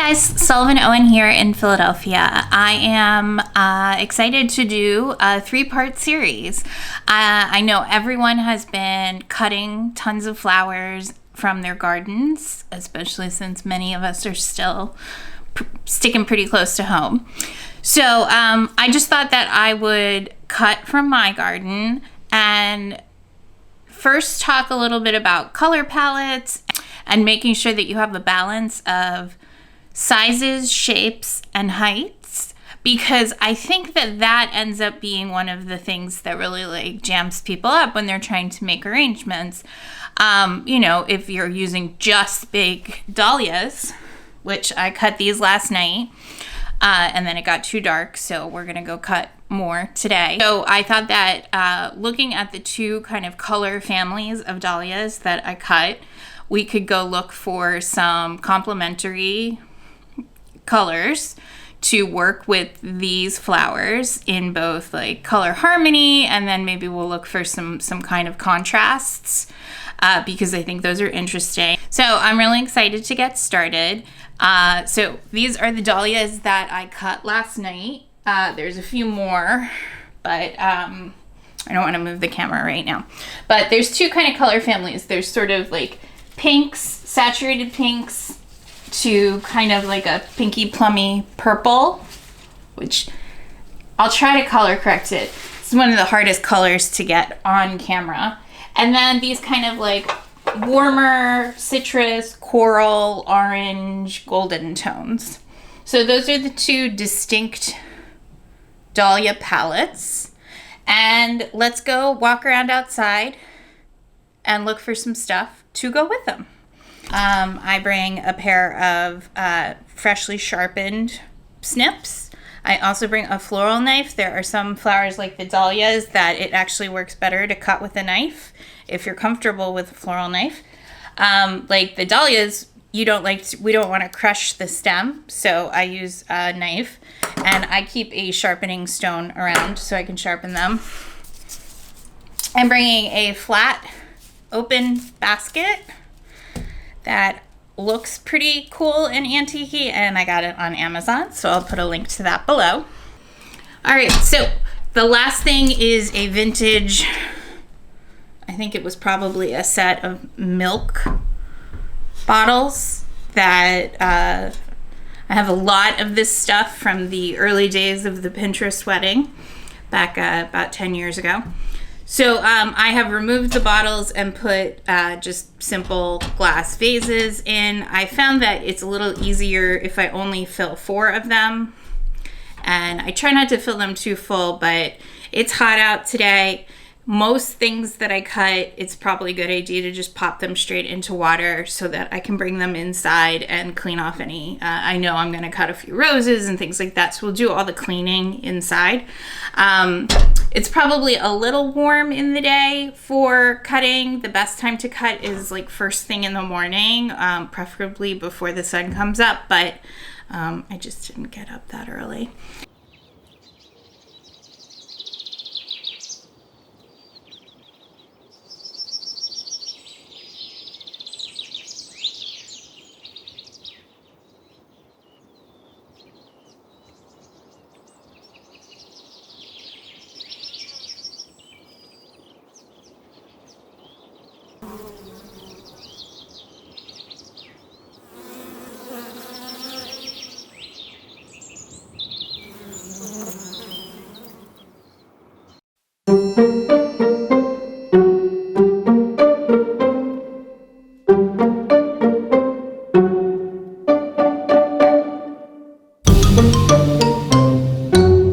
guys, Sullivan Owen here in Philadelphia. I am excited to do a 3-part series. I know everyone has been cutting tons of flowers from their gardens, especially since many of us are still sticking pretty close to home. So I just thought that I would cut from my garden and first talk a little bit about color palettes and making sure that you have a balance of sizes, shapes, and heights, because I think that that ends up being one of the things that really jams people up when they're trying to make arrangements. If you're using just big dahlias, which I cut these last night, and then it got too dark, so we're gonna go cut more today. So I thought that looking at the two kind of color families of dahlias that I cut, we could go look for some complementary colors to work with these flowers in both like color harmony, and then maybe we'll look for some kind of contrasts because I think those are interesting. So I'm really excited to get started. So these are the dahlias that I cut last night. There's a few more, but I don't want to move the camera right now. But there's two kind of color families. There's sort of like pinks, saturated pinks, to kind of like a pinky plummy purple, which I'll try to color correct it. It's one of the hardest colors to get on camera. And then these kind of like warmer citrus, coral, orange, golden tones. So those are the two distinct dahlia palettes. And let's go walk around outside and look for some stuff to go with them. I bring a pair of freshly sharpened snips. I also bring a floral knife. There are some flowers like the dahlias that it actually works better to cut with a knife if you're comfortable with a floral knife. Like the dahlias, we don't want to crush the stem, so I use a knife, and I keep a sharpening stone around so I can sharpen them. I'm bringing a flat open basket that looks pretty cool and antique-y, and I got it on Amazon, so I'll put a link to that below. All right, so the last thing is a vintage, I think it was probably a set of milk bottles that I have a lot of this stuff from the early days of the Pinterest wedding back about 10 years ago. So I have removed the bottles and put just simple glass vases in. I found that it's a little easier if I only fill 4 of them. And I try not to fill them too full, but it's hot out today. Most things that I cut, it's probably a good idea to just pop them straight into water so that I can bring them inside and clean off any. I know I'm going to cut a few roses and things like that, so we'll do all the cleaning inside. It's probably a little warm in the day for cutting. The best time to cut is like first thing in the morning, preferably before the sun comes up, but I just didn't get up that early.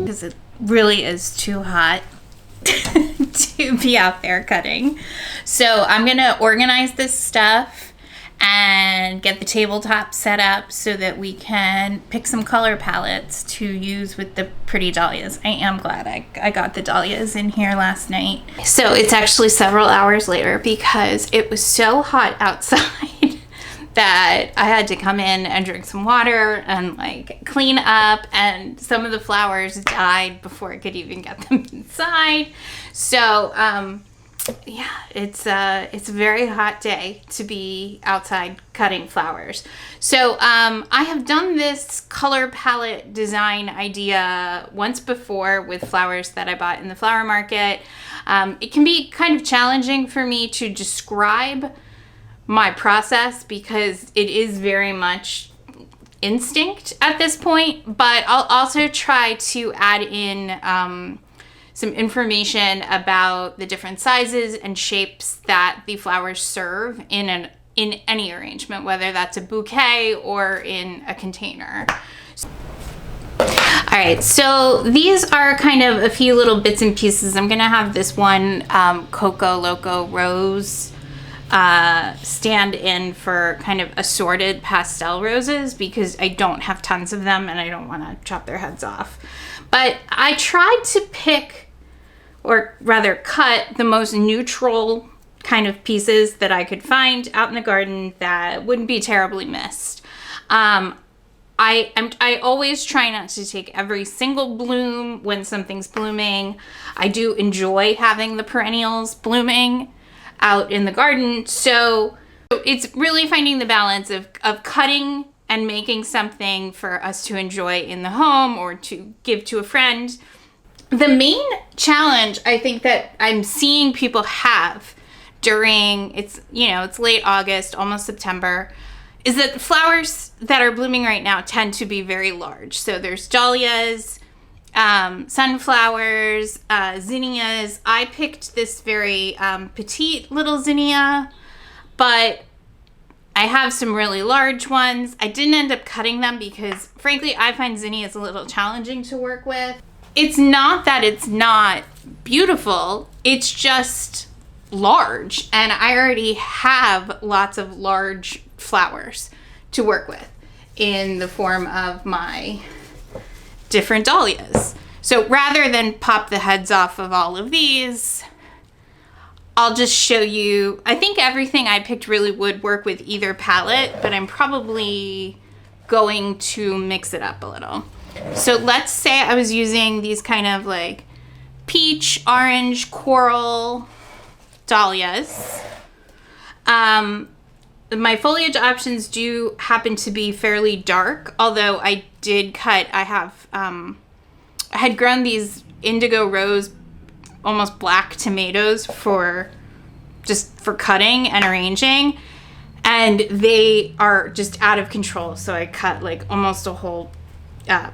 Because it really is too hot to be out there cutting. So I'm gonna organize this stuff and get the tabletop set up so that we can pick some color palettes to use with the pretty dahlias. I am glad I got the dahlias in here last night. So it's actually several hours later because it was so hot outside that I had to come in and drink some water and like clean up, and some of the flowers died before I could even get them inside. So Yeah, it's a very hot day to be outside cutting flowers. So I have done this color palette design idea once before with flowers that I bought in the flower market. It can be kind of challenging for me to describe my process because it is very much instinct at this point, but I'll also try to add in some information about the different sizes and shapes that the flowers serve in any arrangement, whether that's a bouquet or in a container. All right, so these are kind of a few little bits and pieces. I'm gonna have this one Coco Loco Rose stand in for kind of assorted pastel roses because I don't have tons of them and I don't want to chop their heads off. But I tried to pick, or rather cut, the most neutral kind of pieces that I could find out in the garden that wouldn't be terribly missed. I always try not to take every single bloom when something's blooming. I do enjoy having the perennials blooming out in the garden. So it's really finding the balance of cutting and making something for us to enjoy in the home or to give to a friend. The main challenge I think that I'm seeing people have during, it's late August, almost September, is that flowers that are blooming right now tend to be very large. So there's dahlias, sunflowers, zinnias. I picked this very petite little zinnia, but I have some really large ones. I didn't end up cutting them because, frankly, I find zinnias a little challenging to work with. It's not that it's not beautiful, it's just large, and I already have lots of large flowers to work with in the form of my different dahlias. So rather than pop the heads off of all of these, I'll just show you. I think everything I picked really would work with either palette, but I'm probably going to mix it up a little. So let's say I was using these kind of like peach, orange, coral dahlias. My foliage options do happen to be fairly dark, although I did cut, I had grown these indigo rose, almost black tomatoes for cutting and arranging, and they are just out of control. So I cut like almost a whole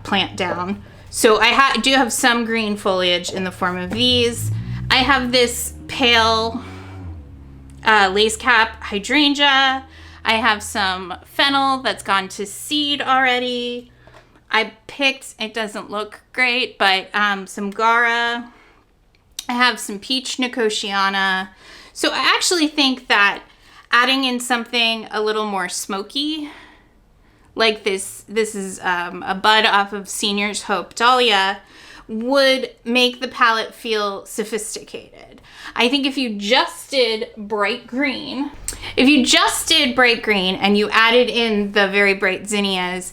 plant down. So I do have some green foliage in the form of these. I have this pale lace cap hydrangea. I have some fennel that's gone to seed already. I picked, it doesn't look great, but some Gara. I have some peach nicotiana. So I actually think that adding in something a little more smoky, like this is a bud off of Senior's Hope Dahlia, would make the palette feel sophisticated. I think if you just did bright green, and you added in the very bright zinnias,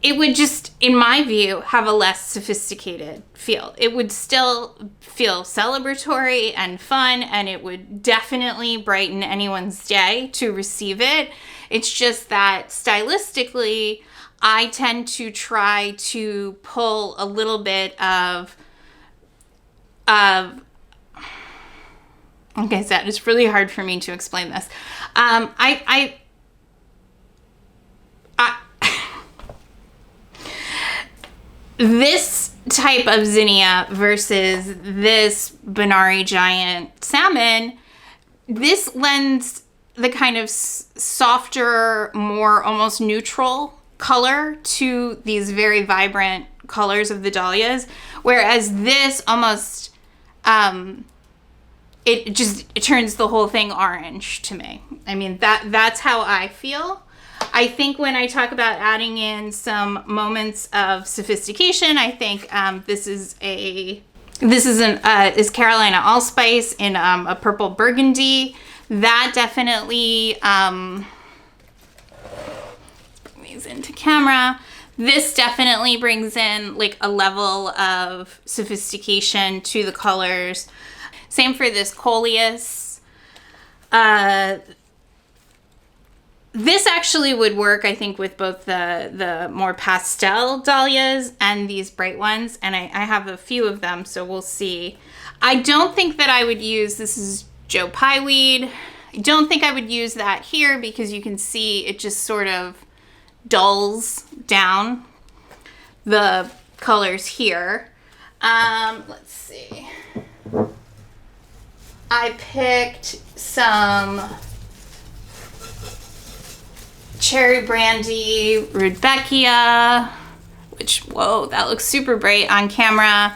it would just, in my view, have a less sophisticated feel. It would still feel celebratory and fun, and it would definitely brighten anyone's day to receive it. It's just that stylistically, I tend to try to pull a little bit of like I said, it's really hard for me to explain this. This type of zinnia versus this Benari Giant Salmon, this lends the kind of softer, more almost neutral color to these very vibrant colors of the dahlias, whereas this almost it turns the whole thing orange to me. I mean, that's how I feel. I think when I talk about adding in some moments of sophistication, I think this is Carolina Allspice in a purple burgundy. That definitely bring these into camera. This definitely brings in like a level of sophistication to the colors. Same for this coleus. This actually would work, I think, with both the more pastel dahlias and these bright ones. And I have a few of them, so we'll see. I don't think that I would use, this is Joe Pyeweed. I don't think I would use that here because you can see it just sort of dulls down the colors here. Let's see. I picked some Cherry Brandy Rudbeckia, which, whoa, that looks super bright on camera.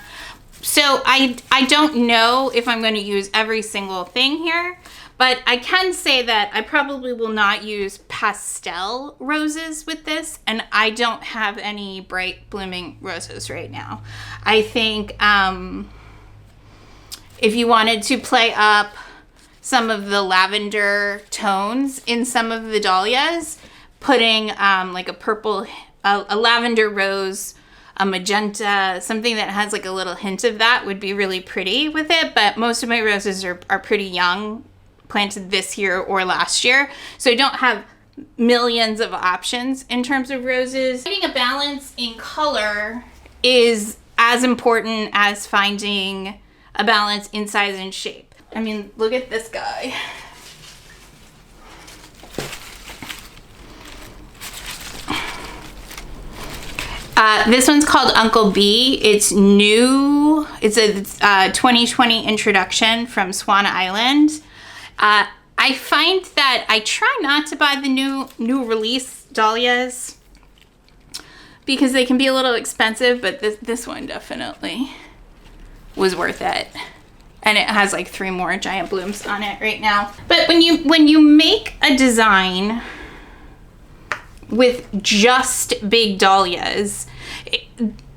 So I don't know if I'm going to use every single thing here, but I can say that I probably will not use pastel roses with this, and I don't have any bright blooming roses right now. I think if you wanted to play up some of the lavender tones in some of the dahlias, putting like a purple, a lavender rose, a magenta, something that has like a little hint of that would be really pretty with it. But most of my roses are pretty young, planted this year or last year. So I don't have millions of options in terms of roses. Finding a balance in color is as important as finding a balance in size and shape. I mean, look at this guy. This one's called Uncle B. It's new. It's a 2020 introduction from Swan Island. I find that I try not to buy the new release dahlias because they can be a little expensive, but this one definitely was worth it. And it has like 3 more giant blooms on it right now. But when you make a design with just big dahlias,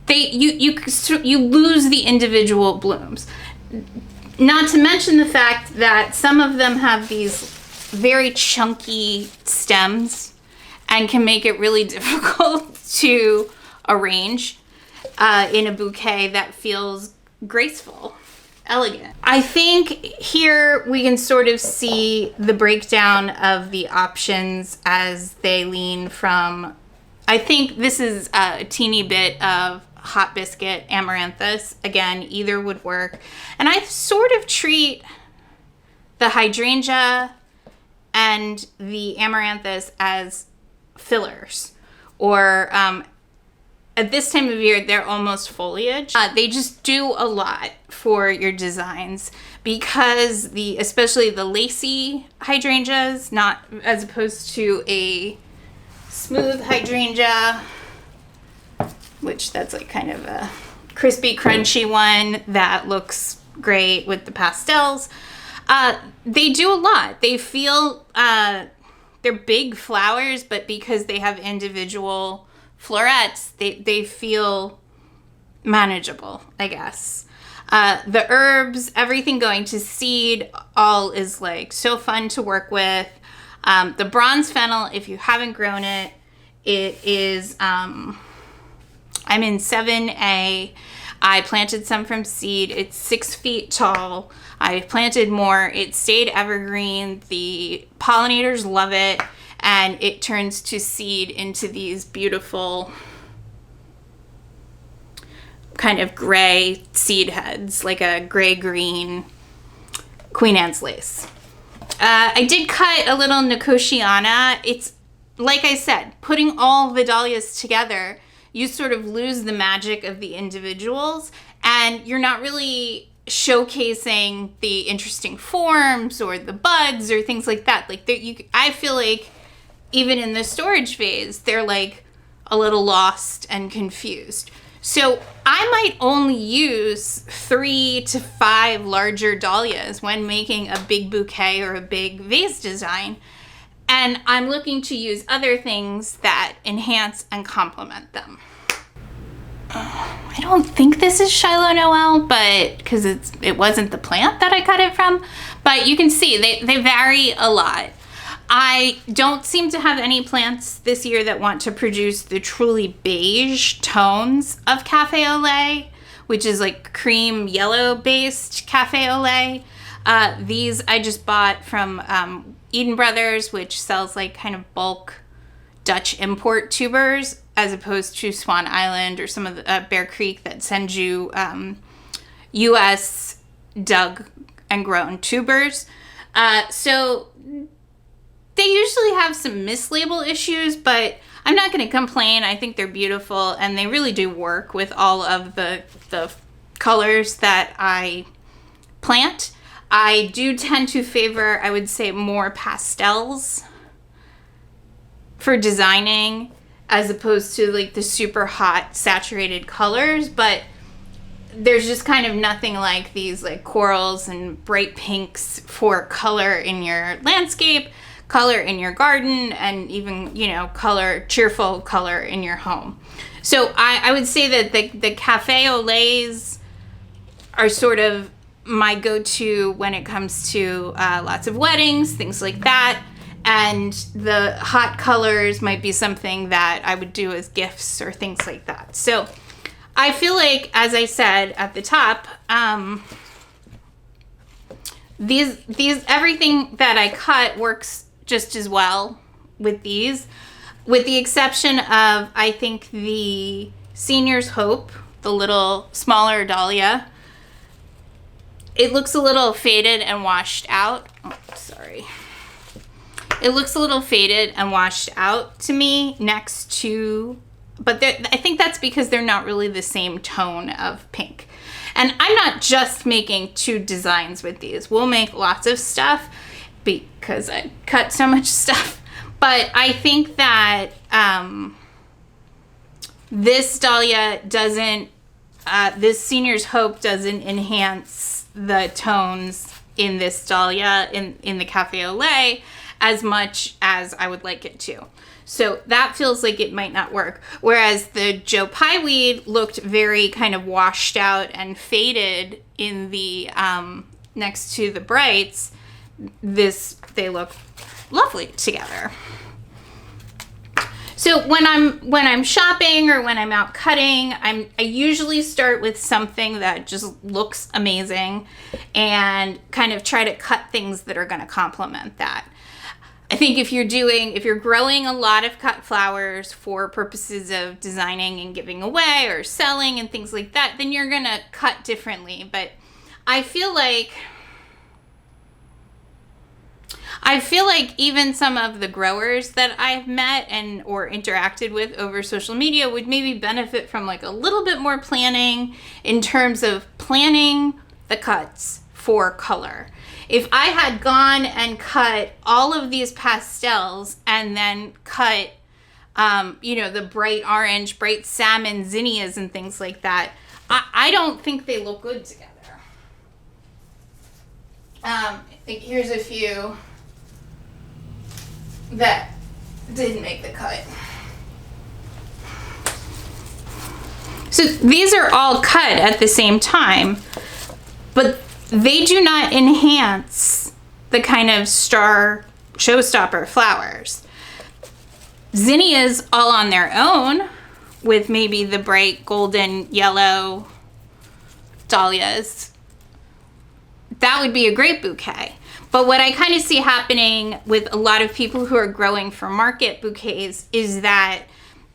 you lose the individual blooms. Not to mention the fact that some of them have these very chunky stems and can make it really difficult to arrange in a bouquet that feels graceful, elegant. I think here we can sort of see the breakdown of the options as they lean from, I think this is a teeny bit of hot biscuit amaranthus. Again, either would work. And I sort of treat the hydrangea and the amaranthus as fillers, or at this time of year, they're almost foliage. They just do a lot for your designs because especially the lacy hydrangeas, not as opposed to a smooth hydrangea, which that's like kind of a crispy, crunchy one that looks great with the pastels. They do a lot. They feel, they're big flowers, but because they have individual florets, they feel manageable, I guess. The herbs, everything going to seed, all is like so fun to work with. The bronze fennel, if you haven't grown it, it is, I'm in 7A. I planted some from seed. It's 6 feet tall. I planted more. It stayed evergreen. The pollinators love it. And it turns to seed into these beautiful kind of gray seed heads, like a gray-green Queen Anne's lace. I did cut a little Nicotiana. It's, like I said, putting all the dahlias together, you sort of lose the magic of the individuals, and you're not really showcasing the interesting forms or the buds or things like that. Like, I feel like even in the storage phase, they're like a little lost and confused. So I might only use 3 to 5 larger dahlias when making a big bouquet or a big vase design. And I'm looking to use other things that enhance and complement them. I don't think this is Shiloh Noel, but because it wasn't the plant that I cut it from. But you can see they vary a lot. I don't seem to have any plants this year that want to produce the truly beige tones of Cafe au Lait, which is like cream yellow based cafe au lait. These I just bought from Eden Brothers, which sells like kind of bulk Dutch import tubers, as opposed to Swan Island or some of the Bear Creek that send you U.S. dug and grown tubers. So they usually have some mislabel issues, but I'm not going to complain. I think they're beautiful, and they really do work with all of the colors that I plant. I do tend to favor, I would say, more pastels for designing as opposed to like the super hot saturated colors, but there's just kind of nothing like these like corals and bright pinks for color in your landscape, color in your garden, and even, you know, cheerful color in your home. So I would say that the cafe au laits are sort of my go-to when it comes to lots of weddings, things like that. And the hot colors might be something that I would do as gifts or things like that. So I feel like, as I said at the top, these everything that I cut works just as well with these, with the exception of, I think, the Senior's Hope, the little smaller dahlia. It looks a little faded and washed out. Oh, sorry. It looks a little faded and washed out to me next to, but I think that's because they're not really the same tone of pink. And I'm not just making 2 designs with these. We'll make lots of stuff because I cut so much stuff. But I think that this dahlia doesn't, this Senior's Hope doesn't enhance the tones in this dahlia, in the cafe au lait, as much as I would like it to. So that feels like it might not work. Whereas the Joe Pye weed looked very kind of washed out and faded in the next to the brights. They look lovely together. So when I'm shopping or when I'm out cutting, I usually start with something that just looks amazing and kind of try to cut things that are going to complement that. I think if you're growing a lot of cut flowers for purposes of designing and giving away or selling and things like that, then you're going to cut differently. But I feel like even some of the growers that I've met and or interacted with over social media would maybe benefit from like a little bit more planning in terms of planning the cuts for color. If I had gone and cut all of these pastels and then cut, the bright orange, bright salmon zinnias and things like that, I don't think they look good together. Here's a few that didn't make the cut. So these are all cut at the same time, but they do not enhance the kind of star showstopper flowers. Zinnias all on their own, with maybe the bright golden yellow dahlias, that would be a great bouquet. But what I kind of see happening with a lot of people who are growing for market bouquets is that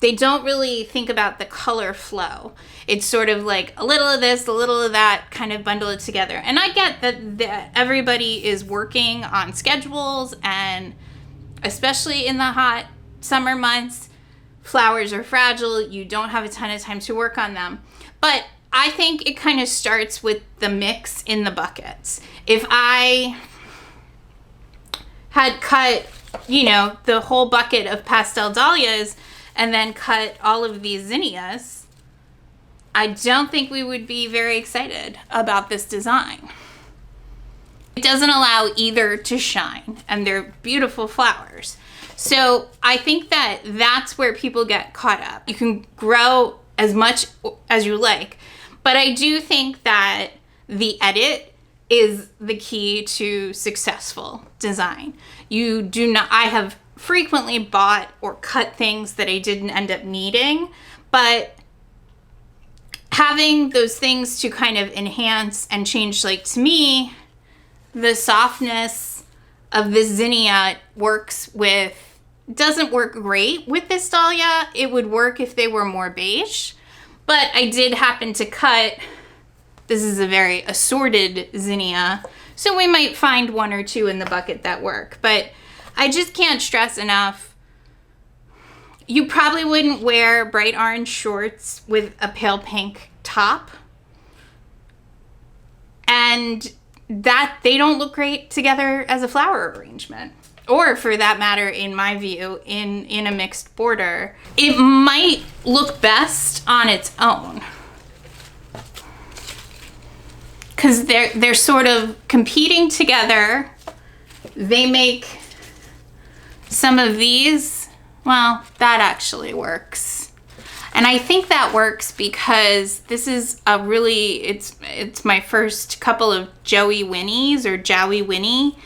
they don't really think about the color flow. It's sort of like a little of this, a little of that, kind of bundle it together. And I get that everybody is working on schedules, and especially in the hot summer months, flowers are fragile. You don't have a ton of time to work on them. But I think it kind of starts with the mix in the buckets. If I had cut, the whole bucket of pastel dahlias and then cut all of these zinnias, I don't think we would be very excited about this design. It doesn't allow either to shine, and they're beautiful flowers. So I think that that's where people get caught up. You can grow as much as you like, but I do think that the edit is the key to successful design. I have frequently bought or cut things that I didn't end up needing, but having those things to kind of enhance and change, like to me, the softness of this zinnia doesn't work great with this dahlia. It would work if they were more beige, but I did happen to cut, this is a very assorted zinnia, so we might find one or two in the bucket that work, but I just can't stress enough. You probably wouldn't wear bright orange shorts with a pale pink top. And that they don't look great together as a flower arrangement. Or for that matter, in my view, in a mixed border. It might look best on its own. Because they're sort of competing together. They make some of these, well, that actually works. And I think that works because this is a really, it's my first couple of Joey Winnies or Jowie Winnie,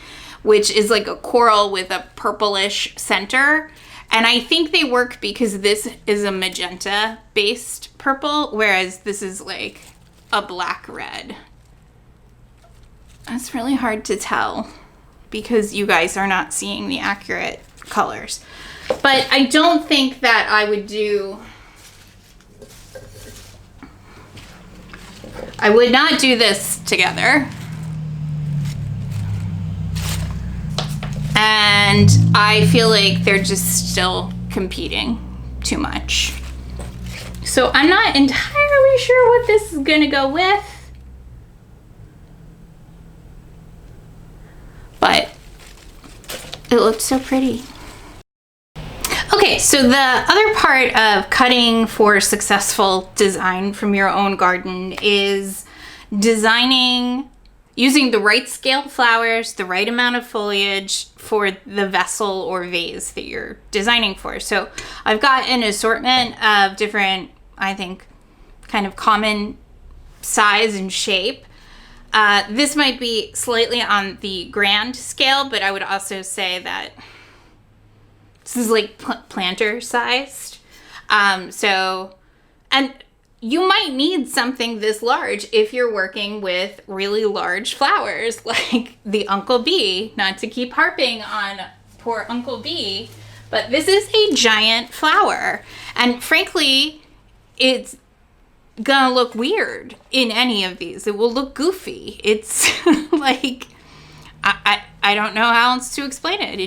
which is like a coral with a purplish center. And I think they work because this is a magenta based purple, whereas this is like a black red. That's really hard to tell because you guys are not seeing the accurate colors. But I don't think that I would not do this together. And I feel like they're just still competing too much. So I'm not entirely sure what this is gonna go with. But it looks so pretty. Okay, so the other part of cutting for successful design from your own garden is designing using the right scale flowers, the right amount of foliage for the vessel or vase that you're designing for. So I've got an assortment of different, I think, kind of common size and shape. This might be slightly on the grand scale, but I would also say that this is like planter sized. And you might need something this large if you're working with really large flowers like the Uncle Bee, not to keep harping on poor Uncle Bee, but this is a giant flower. And frankly, it's gonna look weird in any of these. It will look goofy. It's like, I don't know how else to explain it.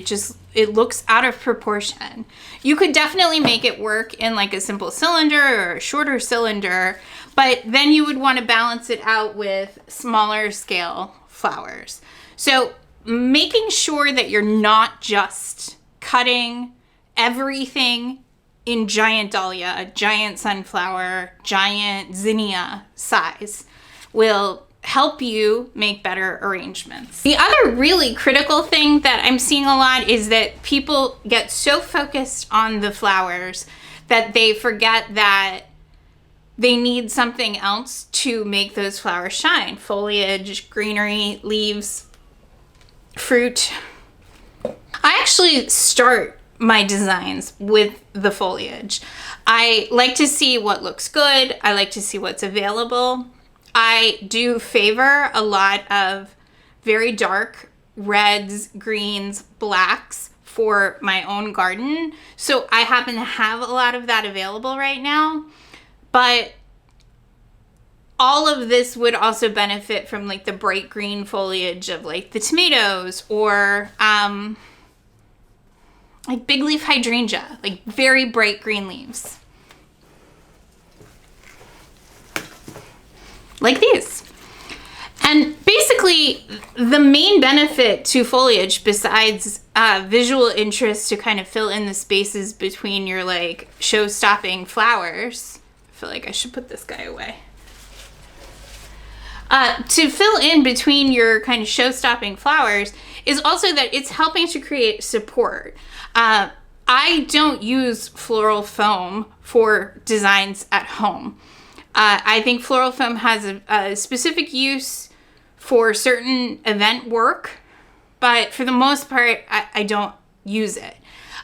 It looks out of proportion. You could definitely make it work in like a simple cylinder or a shorter cylinder, but then you would want to balance it out with smaller scale flowers. So making sure that you're not just cutting everything in giant dahlia, giant sunflower, giant zinnia size will help you make better arrangements. The other really critical thing that I'm seeing a lot is that people get so focused on the flowers that they forget that they need something else to make those flowers shine. Foliage, greenery, leaves, fruit. I actually start my designs with the foliage. I like to see what looks good. I like to see what's available. I do favor a lot of very dark reds, greens, blacks for my own garden. So I happen to have a lot of that available right now. But all of this would also benefit from like the bright green foliage of like the tomatoes or like big leaf hydrangea, like very bright green leaves. Like these. And basically the main benefit to foliage, besides visual interest to kind of fill in the spaces between your like show-stopping flowers, I feel like I should put this guy away. To fill in between your kind of show-stopping flowers is also that it's helping to create support. I don't use floral foam for designs at home. I think floral foam has a specific use for certain event work, but for the most part, I don't use it.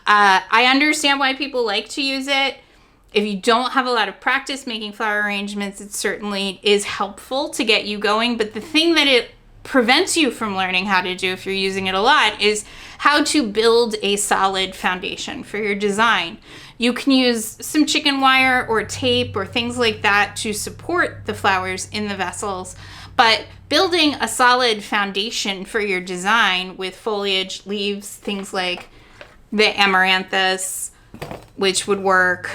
I understand why people like to use it. If you don't have a lot of practice making flower arrangements, it certainly is helpful to get you going. But the thing that it prevents you from learning how to do if you're using it a lot is how to build a solid foundation for your design. You can use some chicken wire or tape or things like that to support the flowers in the vessels. But building a solid foundation for your design with foliage, leaves, things like the amaranthus, which would work.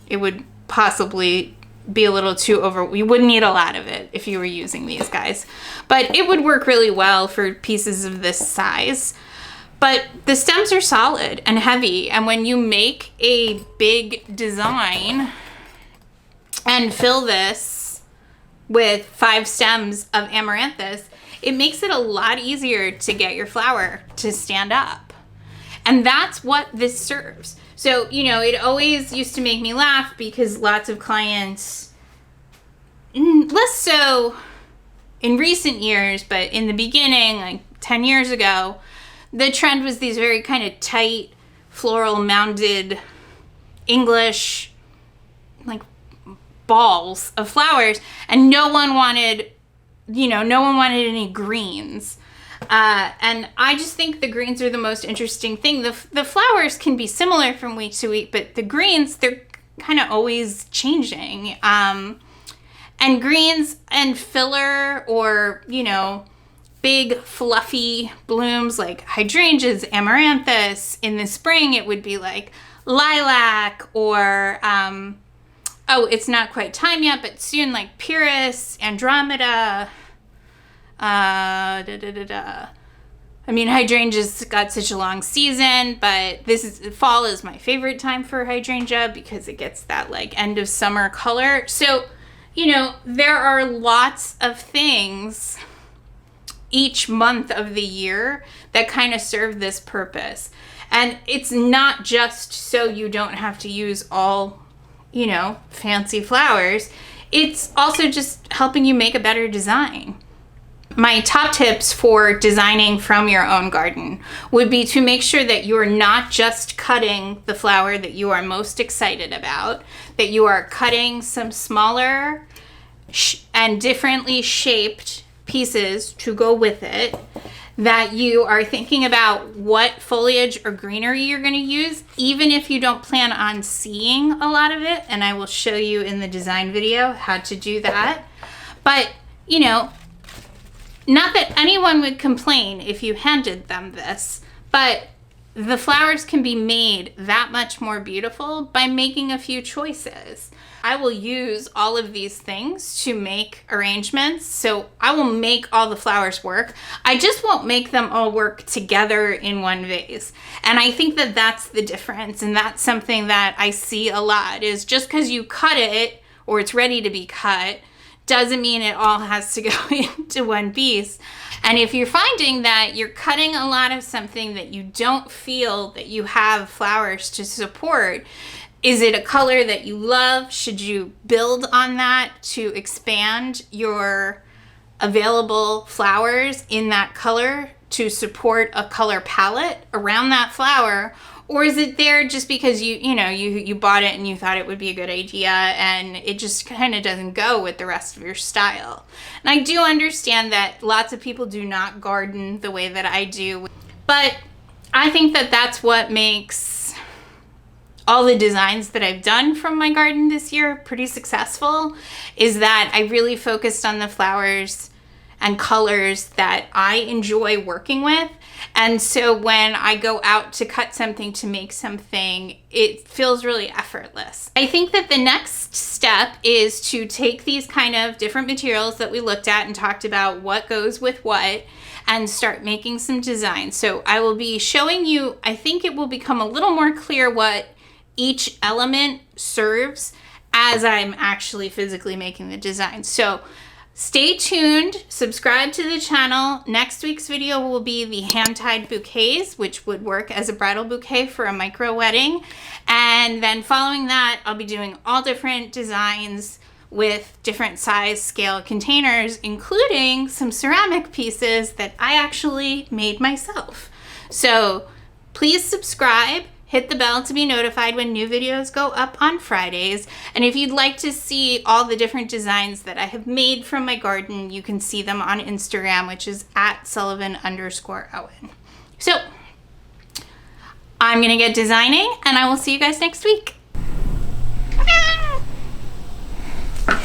It would possibly be a little too you wouldn't need a lot of it if you were using these guys. But it would work really well for pieces of this size. But the stems are solid and heavy, and when you make a big design and fill this with 5 stems of amaranthus, it makes it a lot easier to get your flower to stand up. And that's what this serves. So, you know, it always used to make me laugh because lots of clients, less so in recent years, but in the beginning, like 10 years ago, the trend was these very kind of tight, floral mounded English, like balls of flowers, and no one wanted any greens. And I just think the greens are the most interesting thing. The flowers can be similar from week to week, but the greens, they're kind of always changing. And greens and filler, or, you know, big fluffy blooms like hydrangeas, amaranthus. In the spring, it would be like lilac, or, it's not quite time yet, but soon, like pyrrhus, andromeda. I mean, hydrangeas got such a long season, but fall is my favorite time for hydrangea because it gets that like end of summer color. So, you know, there are lots of things each month of the year that kind of serve this purpose. And it's not just so you don't have to use all, you know, fancy flowers. It's also just helping you make a better design. My top tips for designing from your own garden would be to make sure that you're not just cutting the flower that you are most excited about, that you are cutting some smaller and differently shaped pieces to go with it, that you are thinking about what foliage or greenery you're going to use, even if you don't plan on seeing a lot of it. And I will show you in the design video how to do that. But, you know, not that anyone would complain if you handed them this, but the flowers can be made that much more beautiful by making a few choices. I will use all of these things to make arrangements, so I will make all the flowers work. I just won't make them all work together in one vase. And I think that that's the difference, and that's something that I see a lot, is just because you cut it or it's ready to be cut doesn't mean it all has to go into one piece. And if you're finding that you're cutting a lot of something that you don't feel that you have flowers to support, is it a color that you love? Should you build on that to expand your available flowers in that color to support a color palette around that flower? Or is it there just because you bought it and you thought it would be a good idea and it just kind of doesn't go with the rest of your style? And I do understand that lots of people do not garden the way that I do, but I think that that's what makes all the designs that I've done from my garden this year pretty successful, is that I really focused on the flowers and colors that I enjoy working with. And so when I go out to cut something, to make something, it feels really effortless. I think that the next step is to take these kind of different materials that we looked at and talked about what goes with what, and start making some designs. So I will be showing you, I think it will become a little more clear what each element serves as I'm actually physically making the design. So stay tuned, subscribe to the channel. Next week's video will be the hand-tied bouquets, which would work as a bridal bouquet for a micro wedding. And then following that, I'll be doing all different designs with different size scale containers, including some ceramic pieces that I actually made myself. So please subscribe, hit the bell to be notified when new videos go up on Fridays. And if you'd like to see all the different designs that I have made from my garden, you can see them on Instagram, which is at @Sullivan_Owen. So I'm gonna get designing, and I will see you guys next week.